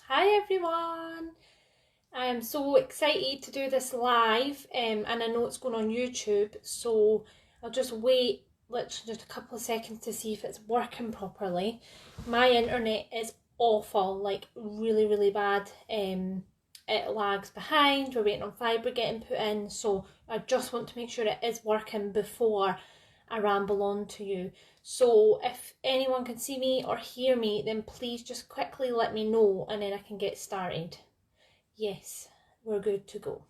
Hi everyone! I am so excited to do this live and I know it's going on YouTube, so I'll just wait literally just a couple of seconds to see if it's working properly. My internet is awful, like really bad. It lags behind, we're waiting on fibre getting put in, so I just want to make sure it is working before I ramble on to you. So if anyone can see me or hear me, then please just quickly let me know and then I can get started. Yes, we're good to go.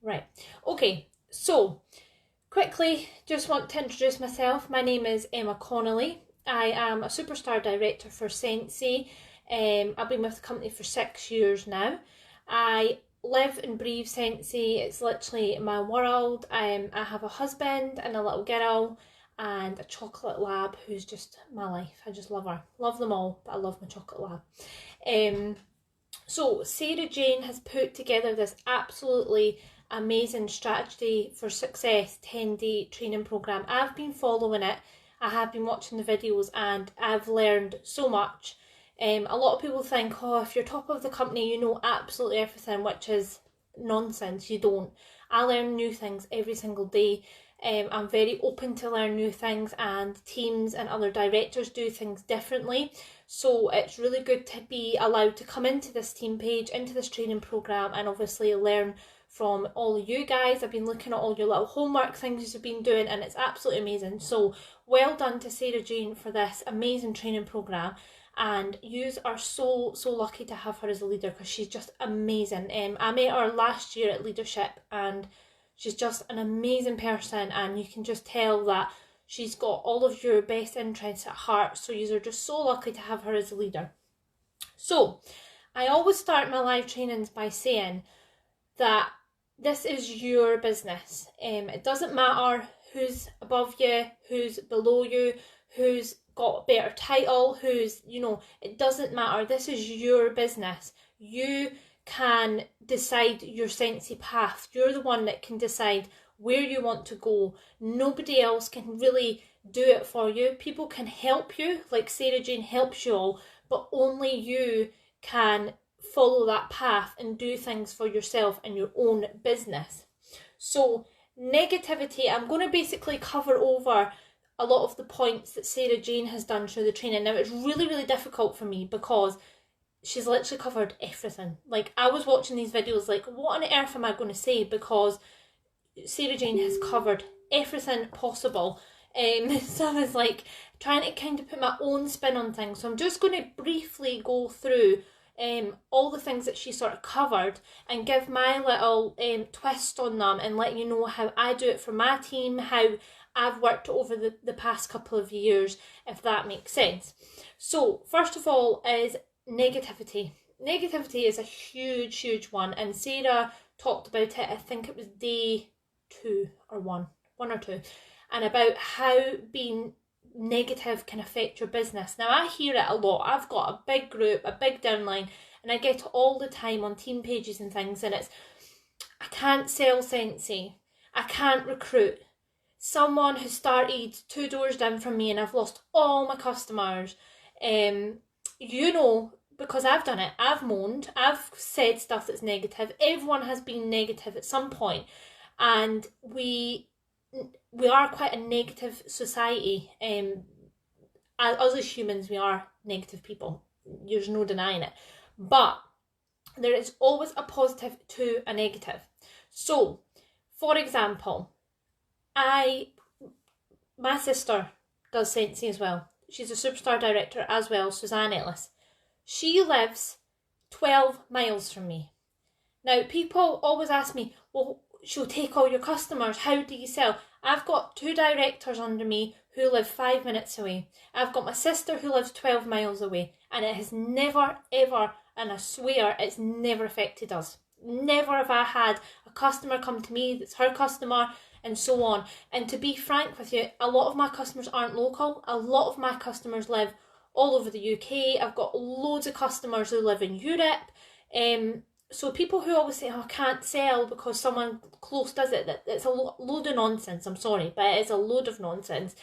Right, okay, so quickly just want to introduce myself. My name is Emma Connolly. I am a superstar director for Sensi. I've been with the company for 6 years now. I live and breathe Sensi. It's literally my world. I have a husband and a little girl and a chocolate lab who's just my life. I just love her. Love them all, but I love my chocolate lab. So Sarah Jane has put together this absolutely amazing strategy for success 10-day training program. I've been following it. I have been watching the videos and I've learned so much. A lot of people think, oh, if you're top of the company, you know absolutely everything, which is nonsense. You don't. I learn new things every single day. I'm very open to learn new things, and teams and other directors do things differently. So it's really good to be allowed to come into this team page, into this training program, and obviously learn from all of you guys. I've been looking at all your little homework things you've been doing and it's absolutely amazing. So well done to Sarah Jane for this amazing training program. And yous are so lucky to have her as a leader because she's just amazing. I met her last year at leadership and she's just an amazing person, and you can just tell that she's got all of your best interests at heart. So yous are just so lucky to have her as a leader. So I always start my live trainings by saying that this is your business. It doesn't matter who's above you, who's below you, who's got a better title, it doesn't matter. This is your business. You can decide your Sensi path. You're the one that can decide where you want to go. Nobody else can really do it for you. People can help you, like Sarah Jane helps you all, but only you can follow that path and do things for yourself and your own business. So negativity, I'm going to basically cover over a lot of the points that Sarah Jane has done through the training. Now it's really difficult for me because she's literally covered everything. Like, I was watching these videos like, what on earth am I going to say, because Sarah Jane has covered everything possible. So I was like trying to kind of put my own spin on things. So I'm just going to briefly go through all the things that she sort of covered and give my little twist on them and let you know how I do it for my team, how I've worked over the past couple of years, if that makes sense. So first of all is negativity. Negativity is a huge one, and Sarah talked about it, I think it was day 2 or 1 or 2, and about how being negative can affect your business. Now I hear it a lot. I've got a big group, a big downline, and I get it all the time on team pages and things, and it's, I can't sell Sensi, I can't recruit, someone who started 2 doors down from me and I've lost all my customers. Because I've done it, I've moaned, I've said stuff that's negative. Everyone has been negative at some point, and we are quite a negative society. Us as humans, we are negative people. There's no denying it. But there is always a positive to a negative. So, for example, my sister does Sensi as well. She's a superstar director as well, Suzanne Ellis. She lives 12 miles from me. Now, people always ask me, well, she'll take all your customers. How do you sell? I've got 2 directors under me who live 5 minutes away. I've got my sister who lives 12 miles away. And it has never, ever, and I swear it's never affected us. Never have I had a customer come to me that's her customer and so on. And to be frank with you, a lot of my customers aren't local. A lot of my customers live all over the UK. I've got loads of customers who live in Europe. So people who always say, oh, I can't sell because someone close does it, it's a load of nonsense. I'm sorry, but it is a load of nonsense.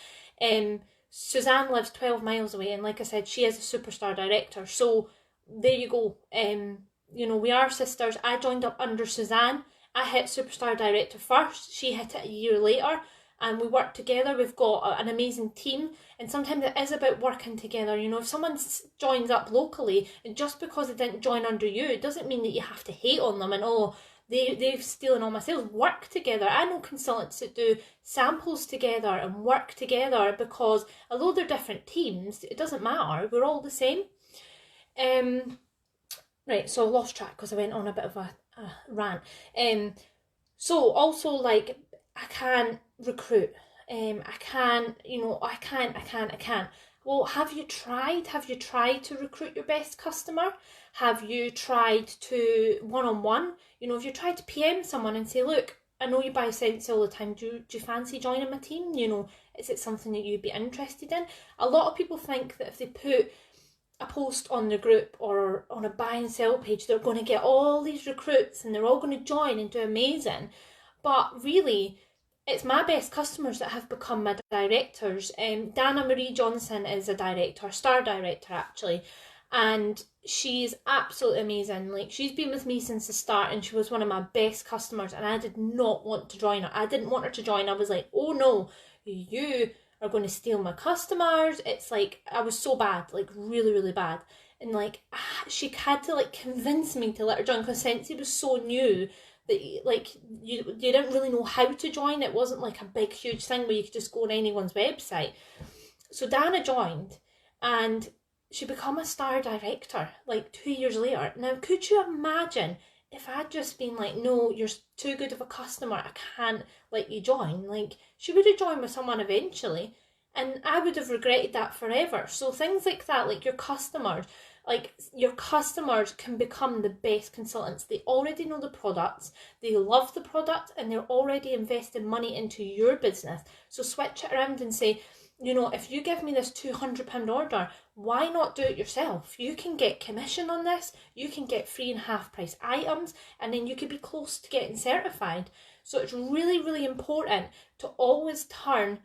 Suzanne lives 12 miles away, and like I said, she is a superstar director. So there you go. You know, we are sisters. I joined up under Suzanne. I hit Superstar Director first. She hit it a year later. And we work together. We've got an amazing team. And sometimes it is about working together. You know, if someone joins up locally, and just because they didn't join under you, it doesn't mean that you have to hate on them and, oh, they've stolen all my sales. Work together. I know consultants that do samples together and work together, because although they're different teams, it doesn't matter. We're all the same. Right, so I lost track because I went on a bit of a rant. So also, like, I can recruit. I can. Well, have you tried? Have you tried to recruit your best customer? Have you tried to one-on-one? You know, if you tried to PM someone and say, look, I know you buy Sensi all the time. Do you fancy joining my team? You know, is it something that you'd be interested in? A lot of people think that if they put a post on the group or on a buy and sell page, they're going to get all these recruits and they're all going to join and do amazing. But really, it's my best customers that have become my directors. Dana Marie Johnson is a director, star director actually, and she's absolutely amazing. Like, she's been with me since the start, and she was one of my best customers, and I did not want to join her. I didn't want her to join. I was like, oh no, you are going to steal my customers. It's like, I was so bad, like really, really bad. And like, she had to like convince me to let her join, because Sensi was so new that like you didn't really know how to join. It wasn't like a big huge thing where you could just go on anyone's website. So Dana joined, and she became a star director like 2 years later. Now, could you imagine if I'd just been like, no, you're too good of a customer, I can't let you join? Like, she would have joined with someone eventually, and I would have regretted that forever. So things like that, like your customers can become the best consultants. They already know the products, they love the product, and they're already investing money into your business. So switch it around and say, you know, if you give me this £200 order, why not do it yourself? You can get commission on this, you can get free and half price items, and then you could be close to getting certified. So it's really, really important to always turn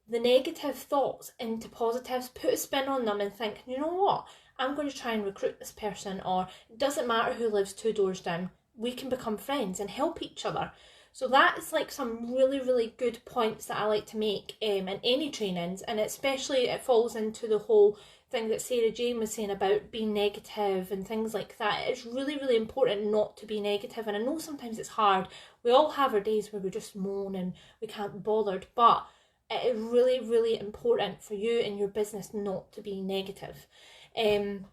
the negative thoughts into positives, put a spin on them and think, you know what, I'm going to try and recruit this person, or it doesn't matter who lives 2 doors down, we can become friends and help each other. So that is like some really, really good points that I like to make in any trainings, and especially it falls into the whole thing that Sarah Jane was saying about being negative and things like that. It's really, really important not to be negative, and I know sometimes it's hard. We all have our days where we just moan and we can't be bothered, but it is really, really important for you and your business not to be negative. Same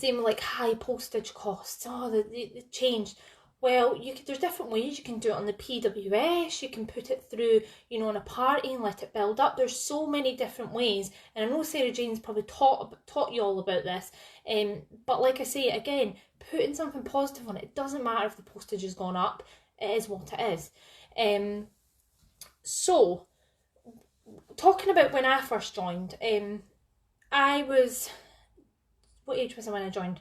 with like high postage costs. Oh, they changed. Well, there's different ways. You can do it on the PWS, you can put it through, you know, on a party and let it build up. There's so many different ways, and I know Sarah Jane's probably taught you all about this, but like I say, again, putting something positive on it. It doesn't matter if the postage has gone up, it is what it is. So, talking about when I first joined, what age was I when I joined?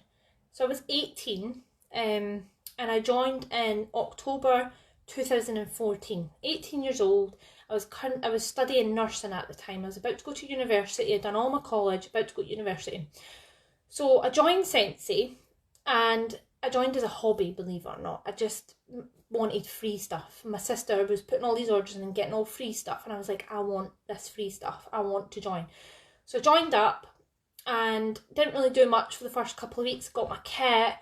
So I was 18, and I joined in October 2014. 18 years old. I was studying nursing at the time. I was about to go to university. I'd done all my college, about to go to university. So I joined Sensi, and I joined as a hobby, believe it or not. I just wanted free stuff. My sister was putting all these orders in and getting all free stuff, and I was like, I want this free stuff. I want to join. So I joined up and didn't really do much for the first couple of weeks. Got my kit.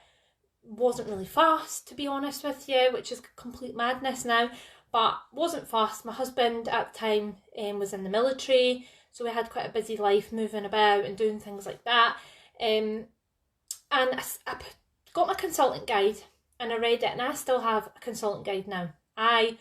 Wasn't really fast, to be honest with you, which is complete madness now, but wasn't fast. My husband at the time was in the military, so we had quite a busy life, moving about and doing things like that. And I got my consultant guide and I read it, and I still have a consultant guide now. I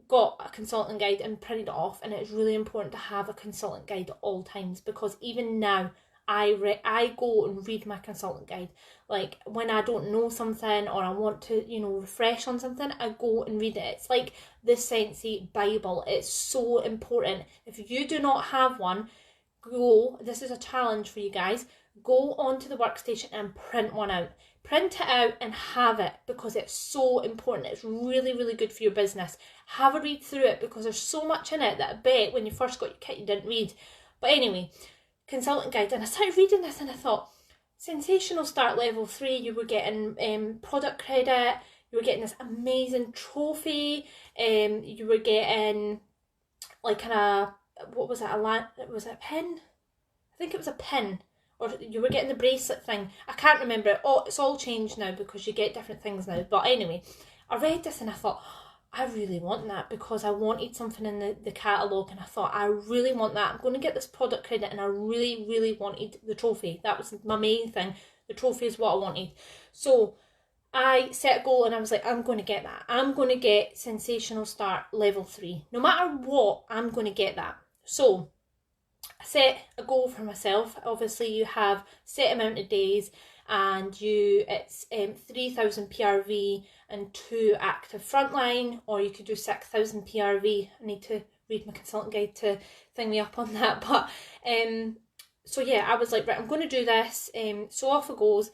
got a consultant guide and printed it off, and it's really important to have a consultant guide at all times, because even now I go and read my consultant guide. Like, when I don't know something or I want to, you know, refresh on something, I go and read it. It's like the Sensi Bible. It's so important. If you do not have one, this is a challenge for you guys, go onto the workstation and print one out. Print it out and have it, because it's so important. It's really, really good for your business. Have a read through it, because there's so much in it that I bet when you first got your kit you didn't read. But anyway, consultant guide, and I started reading this and I thought, Sensational Start level 3, you were getting product credit, you were getting this amazing trophy, you were getting like what was it, was it a pin? I think it was a pin, or you were getting the bracelet thing. I can't remember. Oh, it's all changed now because you get different things now. But anyway, I read this and I thought, I really want that, because I wanted something in the catalogue, and I thought, I really want that. I'm going to get this product credit, and I really, really wanted the trophy. That was my main thing. The trophy is what I wanted. So I set a goal and I was like, I'm going to get that. I'm going to get Sensational Start level 3. No matter what, I'm going to get that. So I set a goal for myself. Obviously, you have set amount of days, and it's 3,000 PRV and 2 active frontline, or you could do 6,000 PRV. I need to read my consultant guide to thing me up on that. But so yeah, I was like, right, I'm going to do this. So off it goes.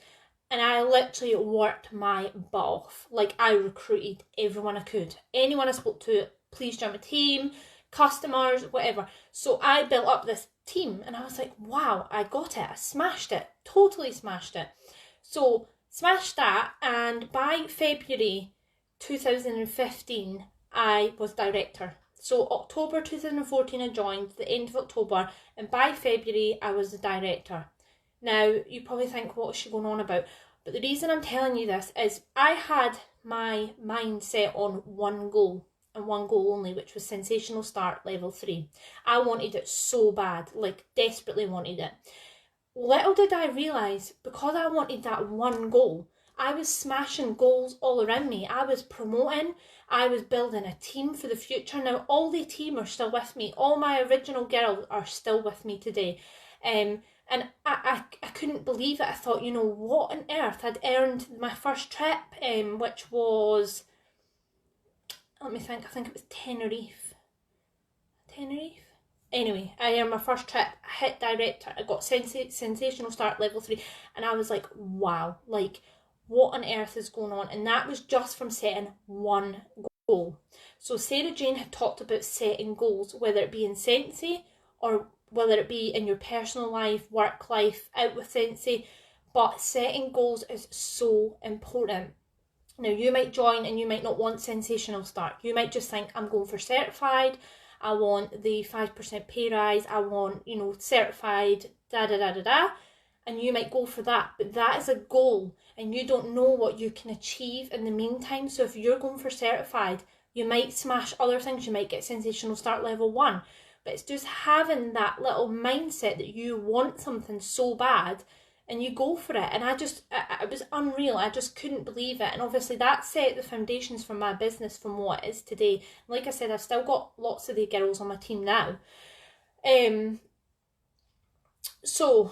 And I literally worked my butt off. Like, I recruited everyone I could. Anyone I spoke to, please join my team, customers, whatever. So I built up this team, and I was like, wow, I got it. I smashed it. Totally smashed it. So smashed that, and by February 2015, I was director. So October 2014 I joined, the end of October, and by February I was the director. Now, you probably think, what's she going on about? But the reason I'm telling you this is I had my mind set on one goal, and one goal only, which was Sensational Start level 3. I wanted it so bad, like desperately wanted it. Little did I realise, because I wanted that one goal, I was smashing goals all around me. I was promoting, I was building a team for the future. Now, all the team are still with me. All my original girls are still with me today. And I couldn't believe it. I thought, what on earth? I'd earned my first trip, which was, let me think, I think it was Tenerife. Anyway, I earned my first trip, I hit director, I got Sensational Start level 3, and I was like, wow, like, what on earth is going on? And that was just from setting one goal. So Sarah Jane had talked about setting goals, whether it be in Sensei, or whether it be in your personal life, work life, out with Sensei, but setting goals is so important. Now, you might join and you might not want Sensational Start. You might just think, I'm going for certified, I want the 5% pay rise, I want, certified, and you might go for that, but that is a goal, and you don't know what you can achieve in the meantime. So if you're going for certified, you might smash other things, you might get Sensational Start level 1, but it's just having that little mindset that you want something so bad and you go for it. And it was unreal. I just couldn't believe it. And obviously that set the foundations for my business from what it is today. Like I said, I've still got lots of the girls on my team now. So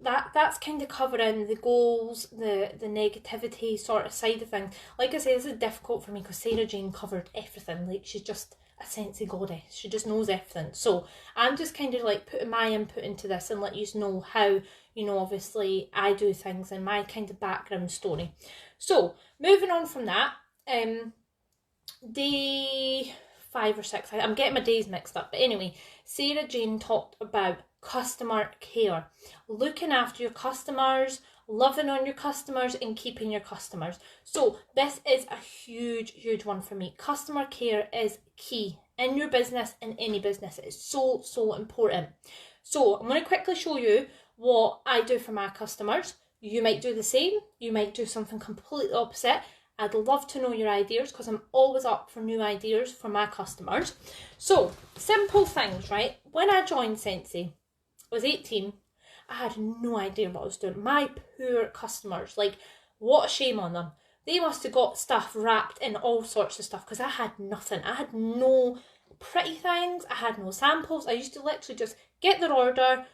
that's kind of covering the goals, the negativity sort of side of things. Like I say, this is difficult for me because Sarah Jane covered everything. Like, she's just a sensei goddess. She just knows everything. So I'm just kind of like putting my input into this and let you know how, obviously I do things and my kind of background story. So moving on from that, day 5 or 6, I'm getting my days mixed up, but anyway, Sarah Jane talked about customer care, looking after your customers, loving on your customers and keeping your customers. So this is a huge one for me. Customer care is key in your business, in any business. It's so important. So I'm going to quickly show you what I do for my customers. You might do the same, you might do something completely opposite. I'd love to know your ideas because I'm always up for new ideas for my customers. So simple things, right? When I joined Sensei, I was 18. I had no idea what I was doing. My poor customers, like, what a shame on them. They must have got stuff wrapped in all sorts of stuff because I had nothing. I had no pretty things. I had no samples. I used to literally just get their order,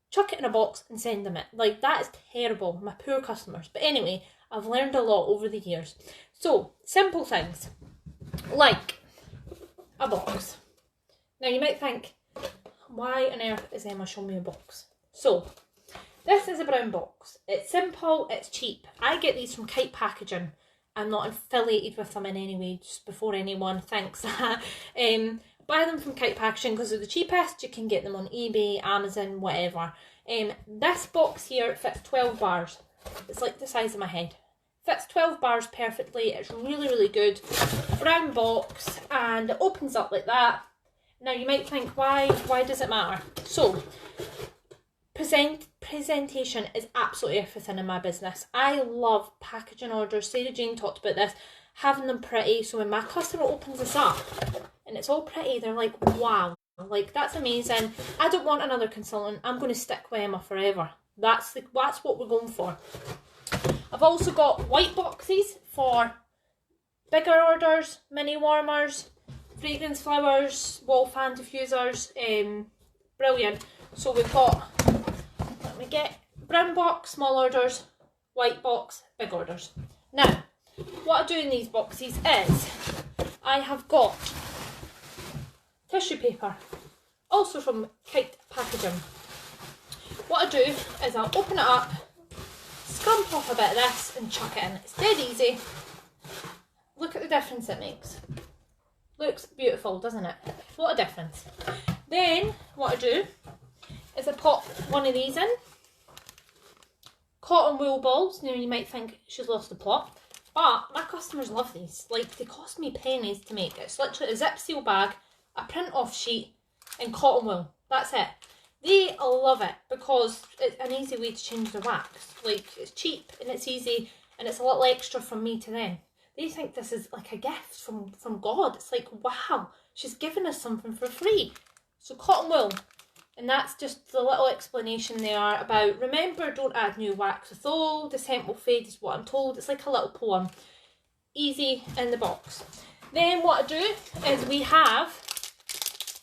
chuck it in a box and send them it. Like, that is terrible. My poor customers. But anyway, I've learned a lot over the years. So, simple things like a box. Now, you might think, why on earth is Emma showing me a box? So, this is a brown box. It's simple, it's cheap. I get these from Kite Packaging. I'm not affiliated with them in any way, just before anyone thinks that. Buy them from Kite Packaging because they're the cheapest. You can get them on eBay, Amazon, whatever. This box here fits 12 bars. It's like the size of my head. Fits 12 bars perfectly. It's really, really good. Brown box, and it opens up like that. Now you might think, why does it matter? So, presentation is absolutely everything in my business. I love packaging orders. Sarah Jane talked about this, having them pretty. So when my customer opens this up and it's all pretty, they're like, wow, like that's amazing. I don't want another consultant. I'm going to stick with Emma forever. That's what we're going for. I've also got white boxes for bigger orders, mini warmers, fragrance flowers, wall fan diffusers. Brilliant. So we've got, let me get, brown box, small orders, white box, big orders. Now, what I do in these boxes is I have got tissue paper, also from Kite Packaging. What I do is I'll open it up, scrump off a bit of this and chuck it in. It's dead easy. Look at the difference it makes. Looks beautiful, doesn't it? What a difference. Then what I do is I pop one of these in. Cotton wool balls. Now you might think she's lost the plot, but my customers love these. Like, they cost me pennies to make. It's literally a zip seal bag, a print off sheet and cotton wool. That's it. They love it because it's an easy way to change the wax. Like, it's cheap and it's easy and it's a little extra from me to them. They think this is like a gift from God. It's like, wow, she's giving us something for free. So cotton wool. And that's just the little explanation there about, remember, don't add new wax with old, the scent will fade is what I'm told. It's like a little poem. Easy in the box. Then what I do is we have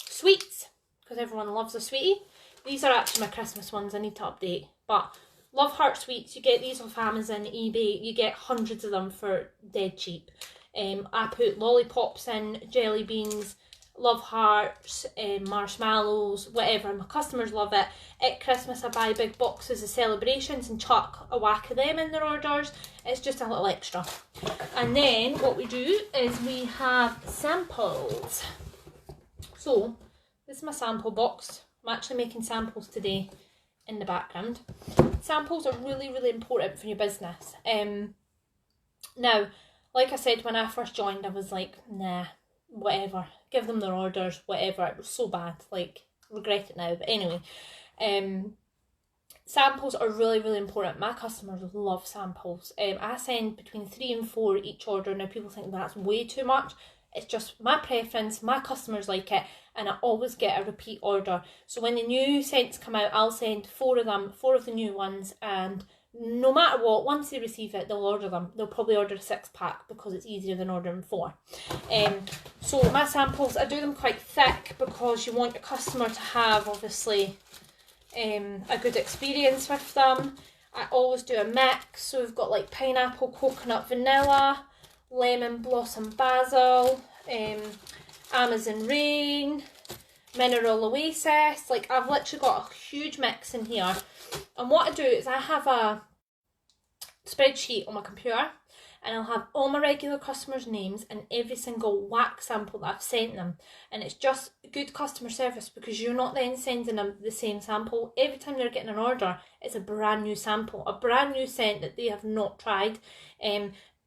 sweets, because everyone loves a sweetie. These are actually my Christmas ones, I need to update. But Love Heart Sweets, you get these off Amazon, eBay, you get hundreds of them for dead cheap. I put lollipops in, jelly beans, Love Hearts, marshmallows, whatever. My customers love it. At Christmas I buy big boxes of celebrations and chuck a whack of them in their orders. It's just a little extra. And then what we do is we have samples. So this is my sample box. I'm actually making samples today in the background. Samples are really, really important for your business. Now, like I said, when I first joined, I was like, nah, whatever, give them their orders, whatever. It was so bad, like, regret it now. But anyway, samples are really, really important. My customers love samples. I send between 3 and 4 each order. Now, people think that's way too much. It's just my preference, my customers like it, and I always get a repeat order. So when the new scents come out, I'll send 4 of them, 4 of the new ones, and no matter what, once they receive it, they'll order them. They'll probably order a 6-pack because it's easier than ordering 4. So my samples, I do them quite thick because you want your customer to have, obviously, a good experience with them. I always do a mix, so we've got like pineapple, coconut, vanilla, lemon blossom basil, Amazon rain, mineral oasis. Like, I've literally got a huge mix in here. And what I do is I have a spreadsheet on my computer and I'll have all my regular customers' names and every single wax sample that I've sent them. And it's just good customer service because you're not then sending them the same sample. Every time they're getting an order, it's a brand new sample, a brand new scent that they have not tried.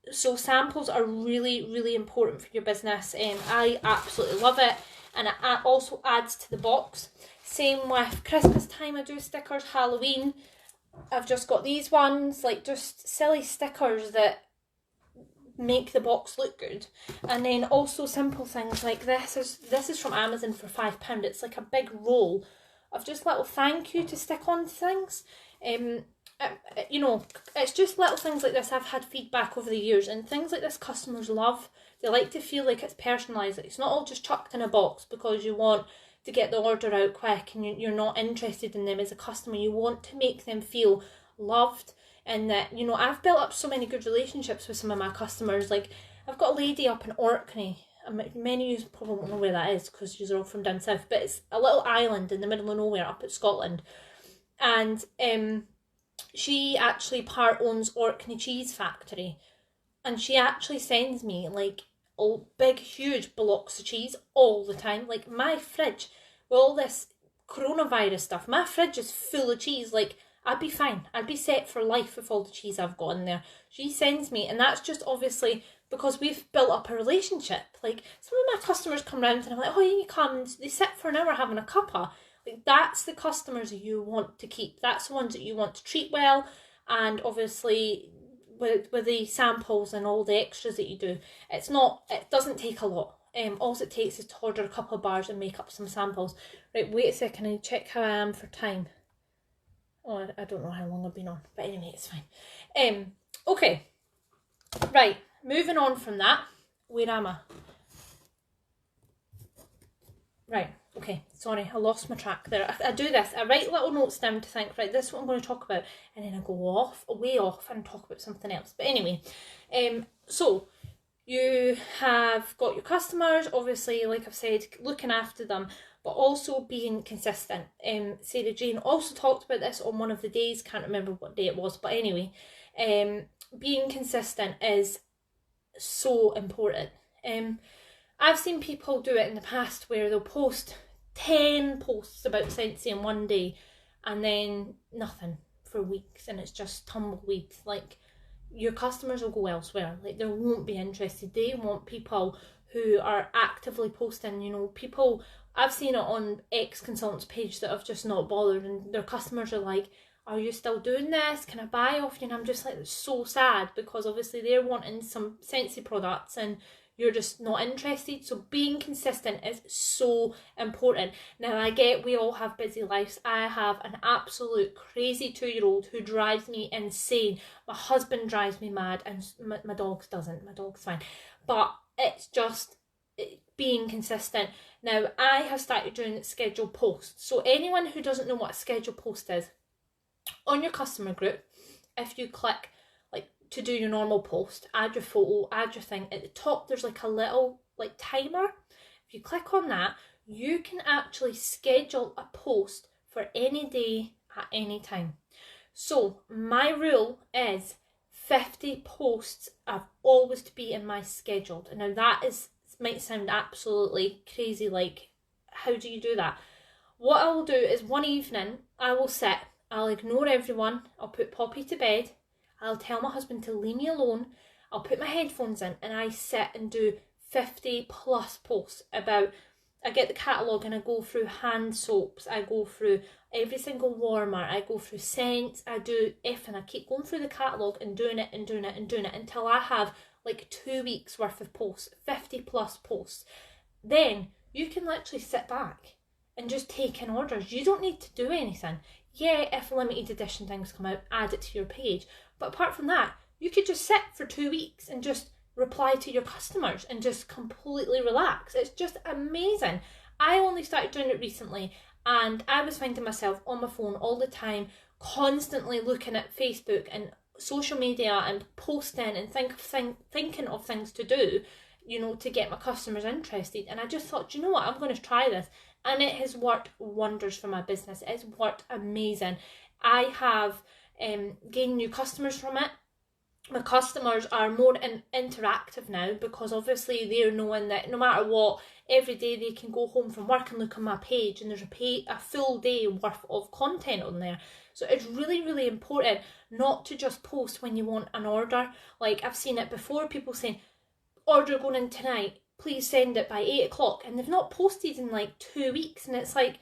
So samples are really, really important for your business. I absolutely love it, and it also adds to the box. Same with Christmas time, I do stickers, Halloween. I've just got these ones, like just silly stickers that make the box look good. And then also simple things like this is from Amazon for £5. It's like a big roll of just little thank you to stick on things. You know, it's just little things like this. I've had feedback over the years, and things like this customers love. They like to feel like it's personalised. It's not all just chucked in a box because you want to get the order out quick and you're not interested in them as a customer. You want to make them feel loved, and that, you know, I've built up so many good relationships with some of my customers. Like, I've got a lady up in Orkney. Many of you probably won't know where that is because you're all from down south, but it's a little island in the middle of nowhere up at Scotland. And she actually part owns Orkney Cheese Factory, and she actually sends me like big huge blocks of cheese all the time. Like, my fridge with all this coronavirus stuff, my fridge is full of cheese. Like, I'd be fine. I'd be set for life with all the cheese I've got in there. She sends me, and that's just obviously because we've built up a relationship. Like, some of my customers come round and I'm like, oh, you come, and they sit for an hour having a cuppa. Like, that's the customers you want to keep. That's the ones that you want to treat well, and obviously with the samples and all the extras that you do, it doesn't take a lot. All it takes is to order a couple of bars and make up some samples. Right, wait a second, I check how I am for time. Oh, I don't know how long I've been on, but anyway, it's fine. Okay, right, moving on from that. Where am I? Right, okay, sorry, I lost my track there. I do this, I write little notes down to think, right, this is what I'm going to talk about, and then I go way off and talk about something else. But anyway, so you have got your customers, obviously, like I've said, looking after them, but also being consistent. Sarah Jane also talked about this on one of the days, can't remember what day it was, but anyway, being consistent is so important. I've seen people do it in the past where they'll post 10 posts about Scentsy in one day and then nothing for weeks, and it's just tumbleweed. Like, your customers will go elsewhere. Like, they won't be interested. They want people who are actively posting, you know, people. I've seen it on ex-consultants' page that have just not bothered, and their customers are like, are you still doing this? Can I buy off you? And I'm just like, it's so sad, because obviously they're wanting some Scentsy products and you're just not interested. So being consistent is so important. Now, I get we all have busy lives. I have an absolute crazy 2-year-old who drives me insane. My husband drives me mad, and my dog doesn't. My dog's fine. But it's just being consistent. Now, I have started doing scheduled posts. So anyone who doesn't know what a scheduled post is, on your customer group, if you click to do your normal post, add your photo, add your thing, at the top there's like a little timer. If you click on that, you can actually schedule a post for any day at any time. So my rule is 50 posts have always to be in my scheduled. Now that might sound absolutely crazy, like, how do you do that? What I will do is one evening I will sit, I'll ignore everyone, I'll put Poppy to bed, I'll tell my husband to leave me alone, I'll put my headphones in, and I sit and do 50 plus posts about, I get the catalogue and I go through hand soaps, I go through every single warmer, I go through scents, I do and I keep going through the catalogue and doing it until I have like 2 weeks worth of posts, 50 plus posts. Then you can literally sit back and just take in orders. You don't need to do anything. Yeah, if limited edition things come out, add it to your page. But apart from that, you could just sit for 2 weeks and just reply to your customers and just completely relax. It's just amazing. I only started doing it recently, and I was finding myself on my phone all the time, constantly looking at Facebook and social media and posting and thinking of things to do, you know, to get my customers interested. And I just thought, you know what, I'm going to try this. And it has worked wonders for my business. It's worked amazing. I have gained new customers from it. My customers are more interactive now, because obviously they're knowing that no matter what, every day they can go home from work and look on my page, and there's a full day worth of content on there. So it's really, really important not to just post when you want an order. Like, I've seen it before, people saying, order going in tonight, please send it by 8 o'clock, and they've not posted in like 2 weeks, and it's like,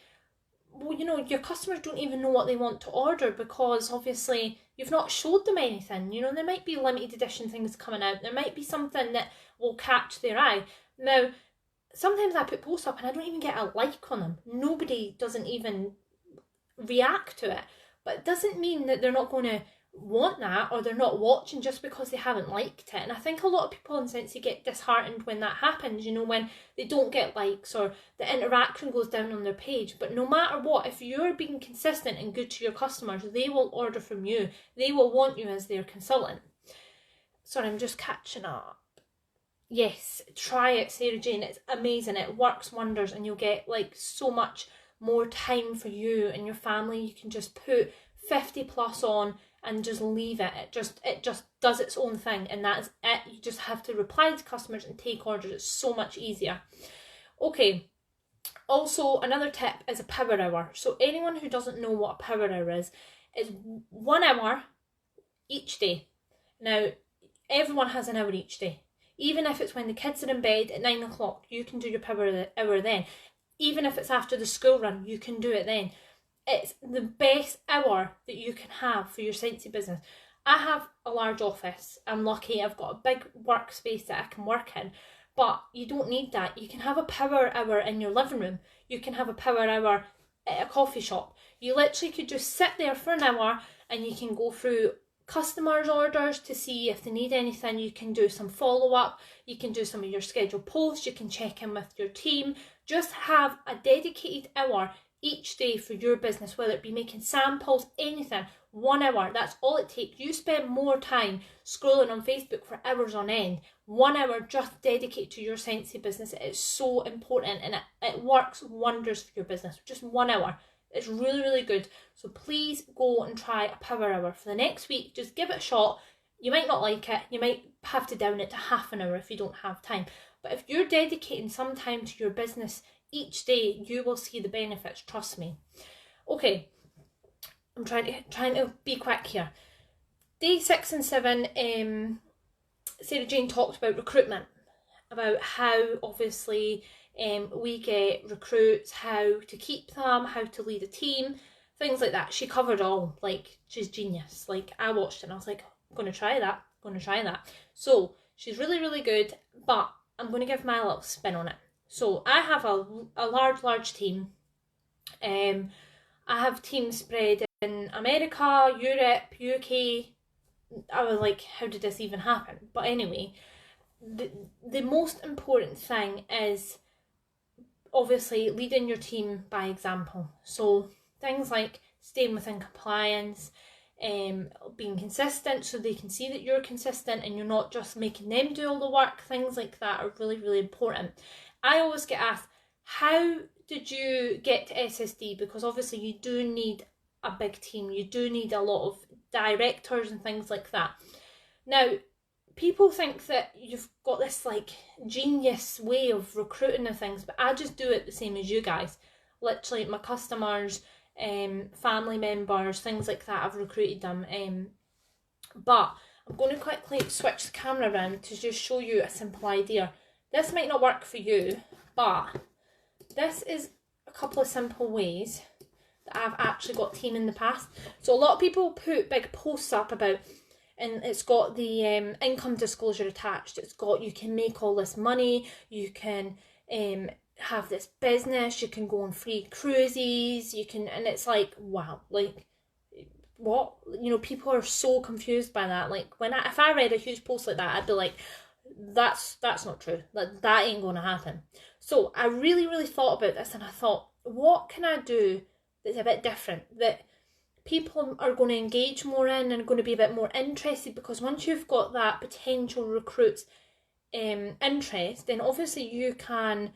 well, you know, your customers don't even know what they want to order, because obviously you've not showed them anything. You know, there might be limited edition things coming out, there might be something that will catch their eye. Now, sometimes I put posts up and I don't even get a like on them. Nobody doesn't even react to it, but it doesn't mean that they're not going to want that, or they're not watching just because they haven't liked it. And I think a lot of people in Scentsy get disheartened when that happens, you know, when they don't get likes or the interaction goes down on their page. But no matter what, if you're being consistent and good to your customers, they will order from you. They will want you as their consultant. Sorry, I'm just catching up. Yes, try it, Sarah Jane. It's amazing. It works wonders, and you'll get like so much more time for you and your family. You can just put 50 plus on and just leave it. It just does its own thing, and that's it. You just have to reply to customers and take orders. It's so much easier. Okay, Also, another tip is a power hour. So anyone who doesn't know what a power hour is 1 hour each day. Now, everyone has an hour each day. Even if it's when the kids are in bed at 9 o'clock, you can do your power hour then. Even if it's after the school run, you can do it then. It's the best hour that you can have for your Scentsy business. I have a large office. I'm lucky I've got a big workspace that I can work in. But you don't need that. You can have a power hour in your living room. You can have a power hour at a coffee shop. You literally could just sit there for an hour and you can go through customers' orders to see if they need anything. You can do some follow-up. You can do some of your scheduled posts. You can check in with your team. Just have a dedicated hour each day for your business, whether it be making samples, anything. 1 hour, that's all it takes. You spend more time scrolling on Facebook for hours on end. 1 hour just dedicated to your Scentsy business. It is so important and it works wonders for your business. Just 1 hour. It's really, really good. So please go and try a power hour for the next week. Just give it a shot. You might not like it. You might have to down it to half an hour if you don't have time. But if you're dedicating some time to your business each day, you will see the benefits. Trust me. Okay. I'm trying to be quick here. Day 6 and 7, Sarah Jane talked about recruitment, about how obviously we get recruits, how to keep them, how to lead a team, things like that. She covered all. Like, she's genius. Like, I watched it and I was like, I'm going to try that. So she's really, really good, but I'm going to give my little spin on it. So I have a large team. I have teams spread in America, Europe, UK. I was like, how did this even happen? But anyway, the most important thing is obviously leading your team by example. So things like staying within compliance, being consistent so they can see that you're consistent and you're not just making them do all the work. Things like that are really, really important. I always get asked, how did you get to SSD? Because obviously you do need a big team. You do need a lot of directors and things like that. Now, people think that you've got this like genius way of recruiting and things, but I just do it the same as you guys. Literally, my customers, family members, things like that, I've recruited them. But I'm going to quickly switch the camera around to just show you a simple idea. This might not work for you, but this is a couple of simple ways that I've actually got team in the past. So a lot of people put big posts up about, and it's got the income disclosure attached. It's got, you can make all this money, you can have this business, you can go on free cruises, you can, and it's like, wow, like, what? You know, people are so confused by that. Like, if I read a huge post like that, I'd be like, that's not true. That ain't going to happen. So I really, really thought about this, and I thought, what can I do that's a bit different, that people are going to engage more in and going to be a bit more interested? Because once you've got that potential recruit's interest, then obviously you can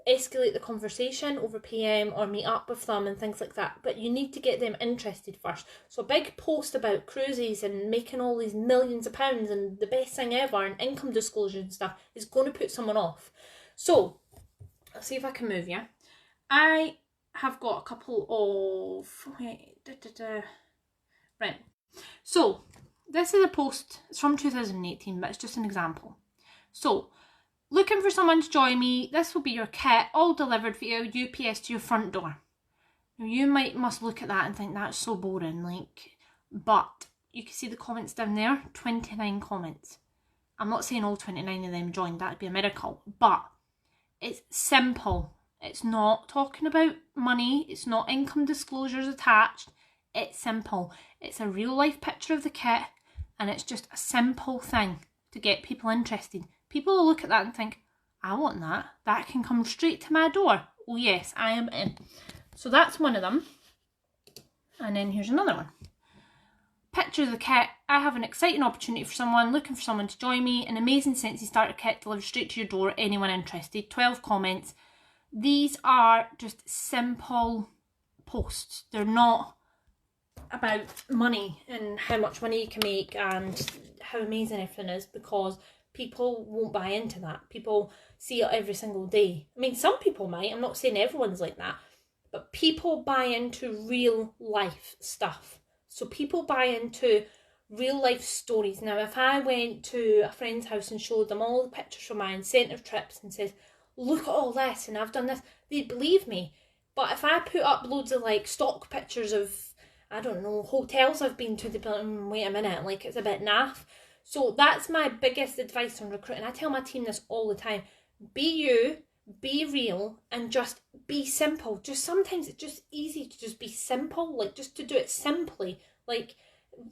escalate the conversation over PM or meet up with them and things like that, but you need to get them interested first. So a big post about cruises and making all these millions of pounds and the best thing ever and income disclosure and stuff is going to put someone off. So let's see if I can move you. I have got a couple of right, so this is a post, it's from 2018, but it's just an example. So, looking for someone to join me, this will be your kit, all delivered via UPS to your front door. Now you must look at that and think that's so boring, like, but you can see the comments down there, 29 comments. I'm not saying all 29 of them joined, that'd be a miracle, but it's simple. It's not talking about money, it's not income disclosures attached, it's simple. It's a real life picture of the kit, and it's just a simple thing to get people interested. People will look at that and think, I want that. That can come straight to my door. Oh yes, I am in. So that's one of them. And then here's another one. Picture of the kit. I have an exciting opportunity for someone looking for someone to join me. An amazing Scentsy starter kit delivered straight to your door. Anyone interested? 12 comments. These are just simple posts. They're not about money and how much money you can make and how amazing everything is, because people won't buy into that. People see it every single day. I mean, some people might, I'm not saying everyone's like that, but people buy into real life stuff. So people buy into real life stories. Now, if I went to a friend's house and showed them all the pictures from my incentive trips and said, look at all this and I've done this, they'd believe me. But if I put up loads of like stock pictures of, I don't know, hotels I've been to, they'd be like, wait a minute, like it's a bit naff. So that's my biggest advice on recruiting. I tell my team this all the time. Be you, be real, and just be simple. Just sometimes it's just easy to just be simple, like just to do it simply. Like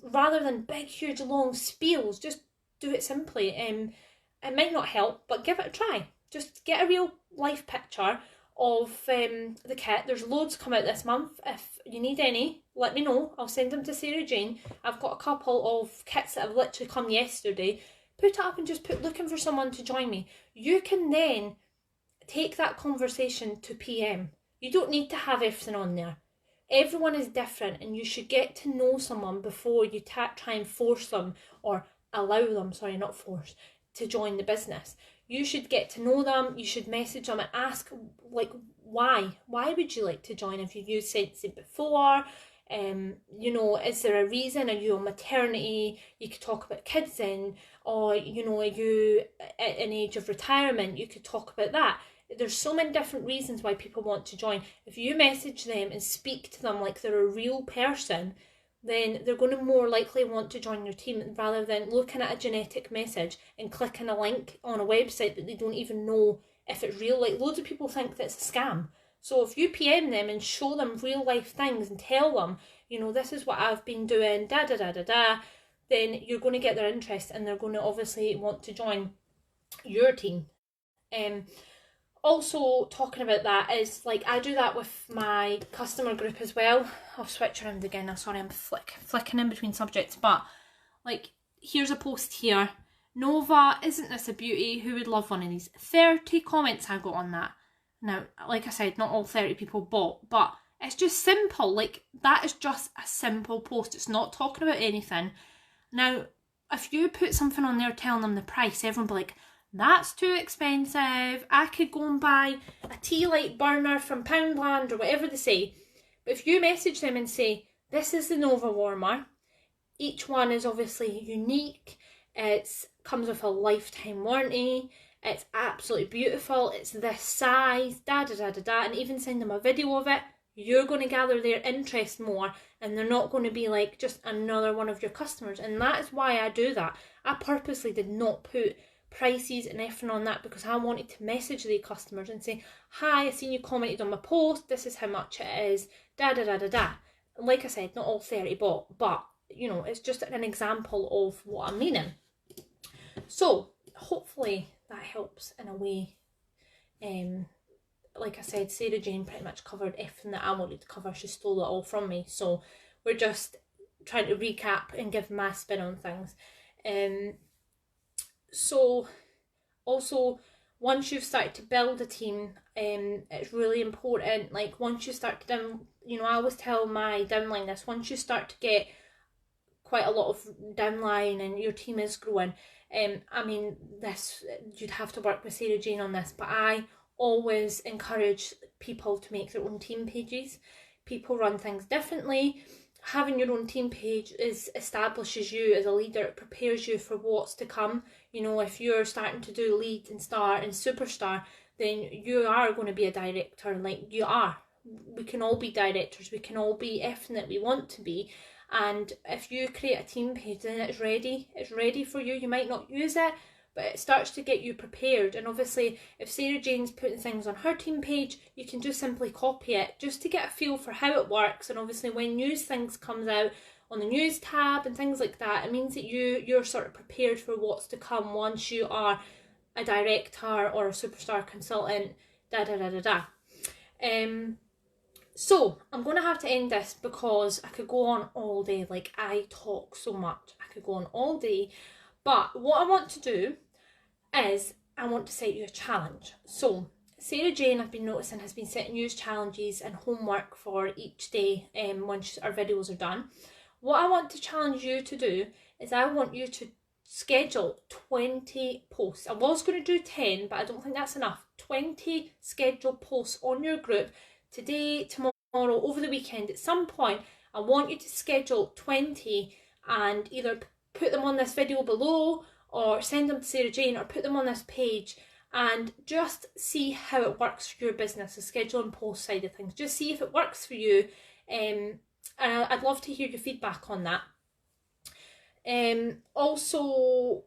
rather than big, huge, long spiels, just do it simply. It might not help, but give it a try. Just get a real life picture of the kit. There's loads come out this month. If you need any, let me know. I'll send them to Sarah Jane. I've got a couple of kits that have literally come yesterday. Put it up and just put looking for someone to join me. You can then take that conversation to PM. You don't need to have everything on there. Everyone is different and you should get to know someone before you try and force them or allow them, sorry, not force, to join the business. You should get to know them. You should message them and ask, like, why? Why would you like to join? If you've used Sensi before, you know, is there a reason? Are you on maternity? You could talk about kids then, or, you know, are you at an age of retirement? You could talk about that. There's so many different reasons why people want to join. If you message them and speak to them like they're a real person, then they're going to more likely want to join your team rather than looking at a genetic message and clicking a link on a website that they don't even know if it's real. Like loads of people think that it's a scam. So if you PM them and show them real life things and tell them, you know, this is what I've been doing, da da da da da, then you're going to get their interest and they're going to obviously want to join your team. Also talking about that is, like, I do that with my customer group as well. I'll switch around again. I'm sorry, I'm flicking in between subjects, but like, here's a post here. Nova, isn't this a beauty? Who would love one of these? 30 comments I got on that. Now, like I said, not all 30 people bought, but it's just simple. Like, that is just a simple post. It's not talking about anything. Now, if you put something on there telling them the price, everyone will be like, that's too expensive. I could go and buy a tea light burner from Poundland or whatever they say. But if you message them and say, this is the Nova warmer, each one is obviously unique. It comes with a lifetime warranty. It's absolutely beautiful. It's this size, da da da da da, and even send them a video of it. You're going to gather their interest more, and they're not going to be like just another one of your customers. And that is why I do that. I purposely did not put prices and everything on that because I wanted to message the customers and say, hi, I seen you commented on my post, this is how much it is, da da da da da. Like I said, not all 30 bought, but you know, it's just an example of what I'm meaning. So hopefully that helps in a way. Like I said, Sarah Jane pretty much covered everything that I wanted to cover. She stole it all from me, so we're just trying to recap and give my spin on things. So also, once you've started to build a team, it's really important, like once you start to you know, I always tell my downline this, once you start to get quite a lot of downline and your team is growing, I mean, this, you'd have to work with Sarah Jane on this, but I always encourage people to make their own team pages. People run things differently. Having your own team page establishes you as a leader. It prepares you for what's to come. You know, if you're starting to do lead and star and superstar, then you are going to be a director. Like, you are. We can all be directors. We can all be everything that we want to be. And if you create a team page, then it's ready. It's ready for you. You might not use it, but it starts to get you prepared. And obviously, if Sarah Jane's putting things on her team page, you can just simply copy it just to get a feel for how it works. And obviously, when news things comes out on the news tab and things like that, it means that you're sort of prepared for what's to come once you are a director or a superstar consultant, da da da da da. So I'm going to have to end this because I could go on all day. Like, I talk so much. I could go on all day. But what I want to do is I want to set you a challenge. So Sarah Jane, I've been noticing, has been setting you challenges and homework for each day once our videos are done. What I want to challenge you to do is I want you to schedule 20 posts. I was going to do 10, but I don't think that's enough. 20 scheduled posts on your group today, tomorrow, over the weekend. At some point, I want you to schedule 20 and either put them on this video below or send them to Sarah Jane or put them on this page and just see how it works for your business, the schedule and post side of things. Just see if it works for you. And I'd love to hear your feedback on that. Also,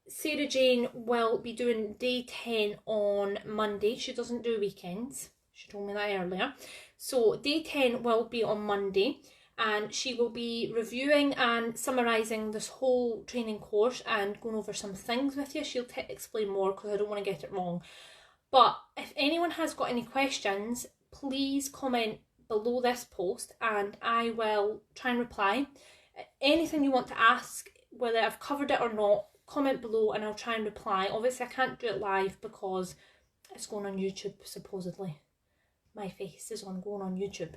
Sarah Jane will be doing day 10 on Monday. She doesn't do weekends. She told me that earlier. So day 10 will be on Monday, and she will be reviewing and summarising this whole training course and going over some things with you. She'll explain more because I don't want to get it wrong. But if anyone has got any questions, please comment below this post and I will try and reply. Anything you want to ask, whether I've covered it or not, comment below and I'll try and reply. Obviously I can't do it live because it's going on YouTube supposedly. My face is going on YouTube.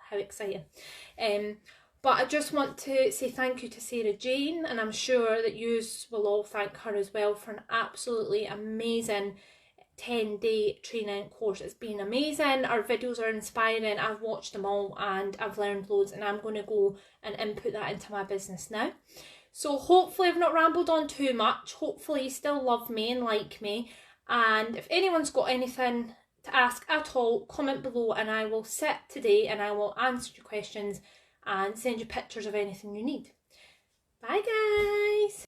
How exciting. But I just want to say thank you to Sarah Jane, and I'm sure that you will all thank her as well for an absolutely amazing 10-day training course. It's been amazing. Our videos are inspiring. I've watched them all and I've learned loads, and I'm going to go and input that into my business now. So hopefully I've not rambled on too much. Hopefully you still love me and like me, and if anyone's got anything to ask at all, comment below and I will sit today and I will answer your questions and send you pictures of anything you need. Bye guys!